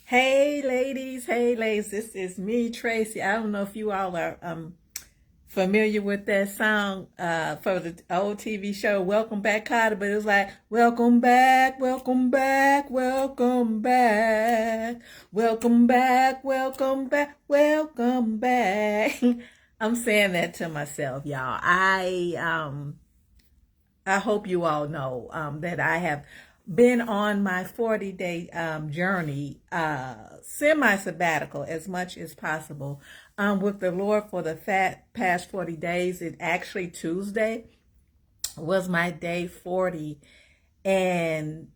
Hey ladies, this is me, Tracy. I don't know if you all are familiar with that song for the old TV show Welcome Back, Kotter, but it was like welcome back, welcome back, welcome back, welcome back, welcome back, welcome back. I'm saying that to myself, y'all. I hope you all know that I have been on my 40-day journey, semi-sabbatical as much as possible with the Lord for the past 40 days. It actually Tuesday was my day 40. And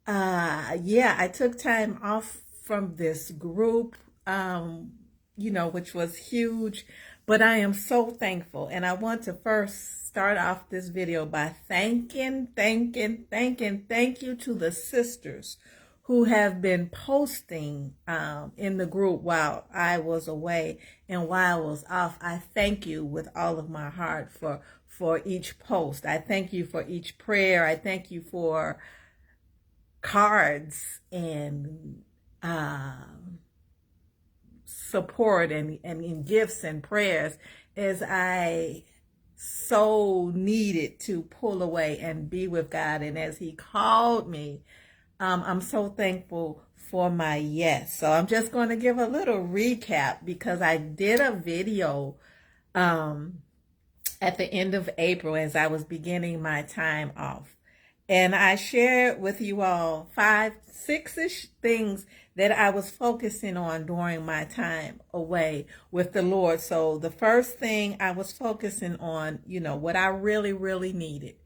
yeah, I took time off from this group, which was huge. But I am so thankful. And I want to first start off this video by thank you to the sisters who have been posting in the group while I was away and while I was off. I thank you with all of my heart for each post. I thank you for each prayer. I thank you for cards and support and gifts and prayers as I so needed to pull away and be with God. And as he called me, I'm so thankful for my yes. So I'm just going to give a little recap because I did a video at the end of April as I was beginning my time off. And I shared with you all 5, 6-ish things that I was focusing on during my time away with the Lord. So the first thing I was focusing on, what I really, really needed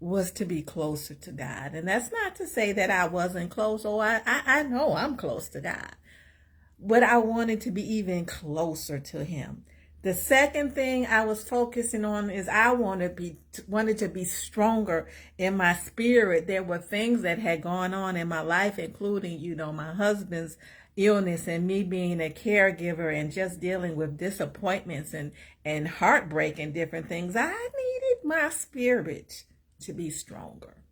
was to be closer to God. And that's not to say that I wasn't close. I know I'm close to God. But I wanted to be even closer to him. The second thing I was focusing on is I wanted to be stronger in my spirit. There were things that had gone on in my life, including, my husband's illness and me being a caregiver and just dealing with disappointments and heartbreak and different things. I needed my spirit to be stronger.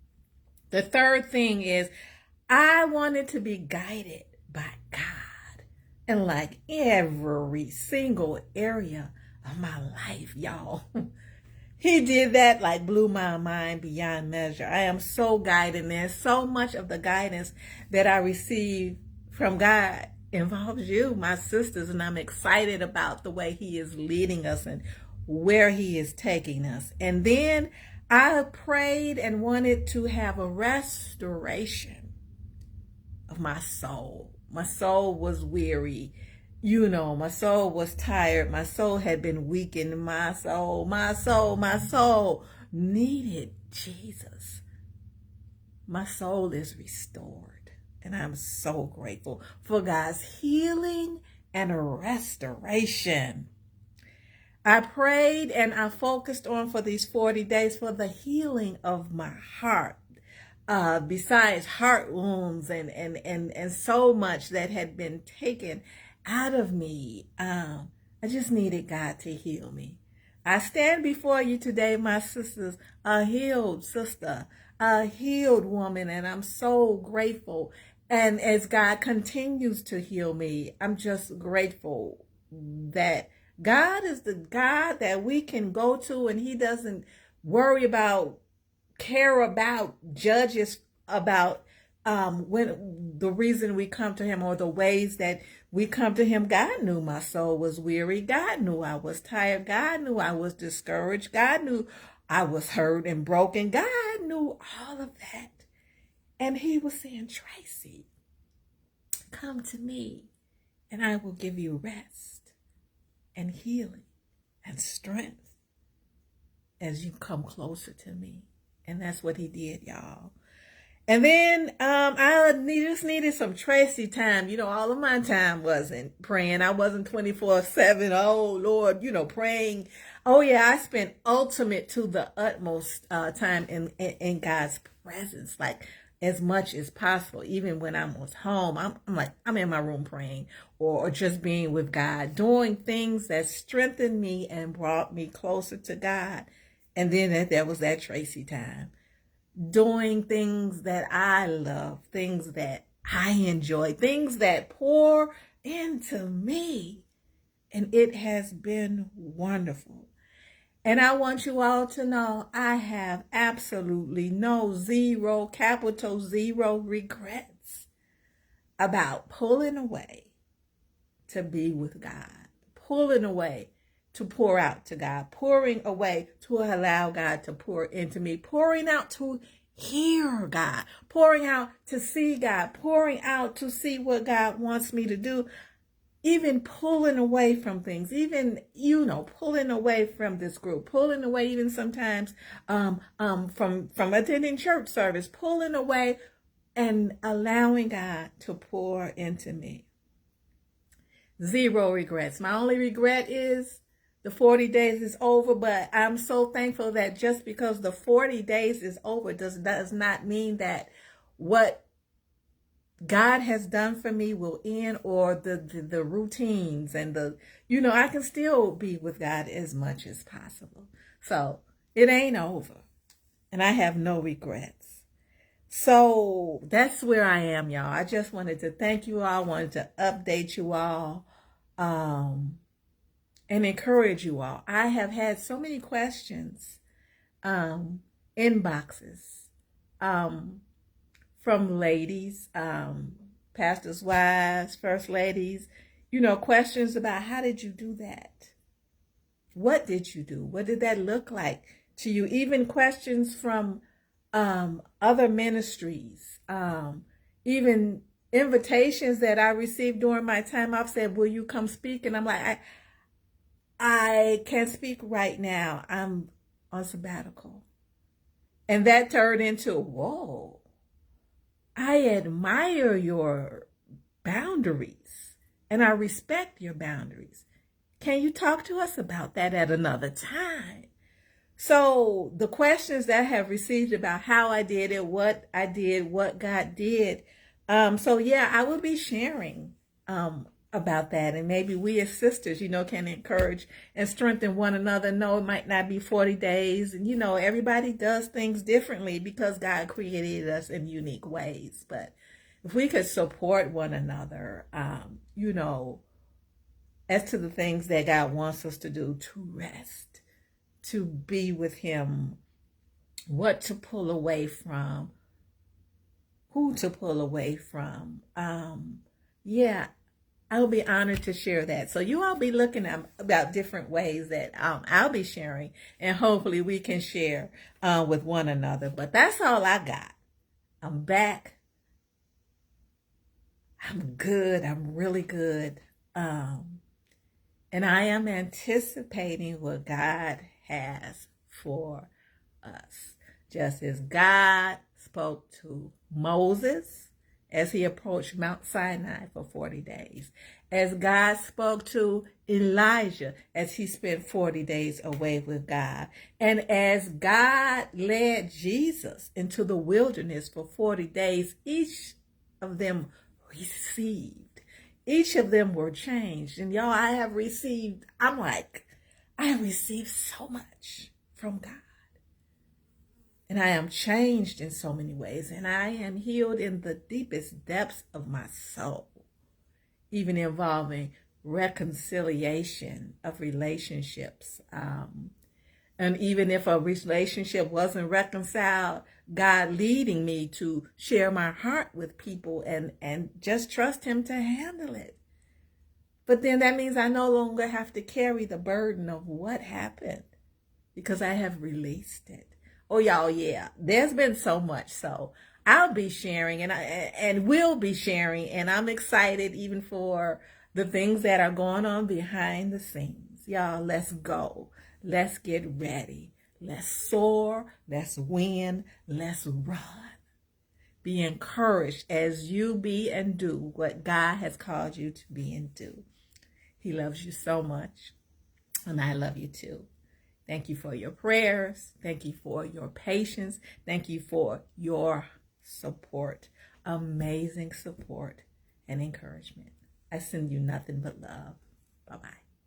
The third thing is I wanted to be guided by God. And like every single area of my life, y'all. He did that, like blew my mind beyond measure. I am so guided. There's so much of the guidance that I receive from God involves you, my sisters, and I'm excited about the way he is leading us and where he is taking us. And then I prayed and wanted to have a restoration of my soul. My soul was weary. My soul was tired. My soul had been weakened. My soul needed Jesus. My soul is restored. And I'm so grateful for God's healing and restoration. I prayed and I focused on for these 40 days for the healing of my heart. Besides heart wounds and so much that had been taken out of me, I just needed God to heal me. I stand before you today, my sisters, a healed sister, a healed woman, and I'm so grateful. And as God continues to heal me, I'm just grateful that God is the God that we can go to, and he doesn't care about judges about when the reason we come to him or the ways that we come to him. God knew my soul was weary. God knew I was tired. God knew I was discouraged. God knew I was hurt and broken. God knew all of that. And he was saying, Tracy, come to me and I will give you rest and healing and strength as you come closer to me. And that's what he did, y'all. And then I just needed some Tracy time. All of my time wasn't praying. I wasn't 24/7. Oh, Lord, praying. Oh, yeah, I spent ultimate to the utmost time in God's presence, like as much as possible. Even when I was home, I'm in my room praying or just being with God, doing things that strengthened me and brought me closer to God. And then there was that Tracy time, doing things that I love, things that I enjoy, things that pour into me. And it has been wonderful. And I want you all to know I have absolutely zero, capital zero regrets about pulling away to be with God, pulling away to pour out to God, pouring away to allow God to pour into me, pouring out to hear God, pouring out to see God, pouring out to see what God wants me to do, even pulling away from things, even, pulling away from this group, pulling away even sometimes from attending church service, pulling away and allowing God to pour into me. Zero regrets. My only regret is the 40 days is over, but I'm so thankful that just because the 40 days is over does not mean that what God has done for me will end, or the routines and I can still be with God as much as possible. So it ain't over, and I have no regrets. So that's where I am, y'all. I just wanted to thank you all, wanted to update you all, and encourage you all. I have had so many questions, inboxes, from ladies, pastors' wives, first ladies, questions about how did you do that? What did you do? What did that look like to you? Even questions from other ministries, even invitations that I received during my time off said, will you come speak? And I'm like, I can't speak right now. I'm on sabbatical. And that turned into, whoa, I admire your boundaries and I respect your boundaries. Can you talk to us about that at another time? So the questions that I have received about how I did it, what I did, what God did. So yeah, I will be sharing about that. And maybe we as sisters, can encourage and strengthen one another. No, it might not be 40 days. And, everybody does things differently because God created us in unique ways. But if we could support one another, as to the things that God wants us to do, to rest, to be with Him, what to pull away from, who to pull away from. I'll be honored to share that. So you all be looking at about different ways that I'll be sharing, and hopefully we can share with one another. But that's all I got. I'm back. I'm good. I'm really good. And I am anticipating what God has for us. Just as God spoke to Moses as he approached Mount Sinai for 40 days, as God spoke to Elijah as he spent 40 days away with God, and as God led Jesus into the wilderness for 40 days, each of them received. Each of them were changed. And y'all, I have received so much from God. And I am changed in so many ways. And I am healed in the deepest depths of my soul, even involving reconciliation of relationships. And even if a relationship wasn't reconciled, God leading me to share my heart with people and just trust Him to handle it. But then that means I no longer have to carry the burden of what happened because I have released it. Oh, y'all, yeah, there's been so much. So I'll be sharing and will be sharing. And I'm excited even for the things that are going on behind the scenes. Y'all, let's go. Let's get ready. Let's soar. Let's win. Let's run. Be encouraged as you be and do what God has called you to be and do. He loves you so much, and I love you too. Thank you for your prayers. Thank you for your patience. Thank you for your support, amazing support and encouragement. I send you nothing but love. Bye-bye.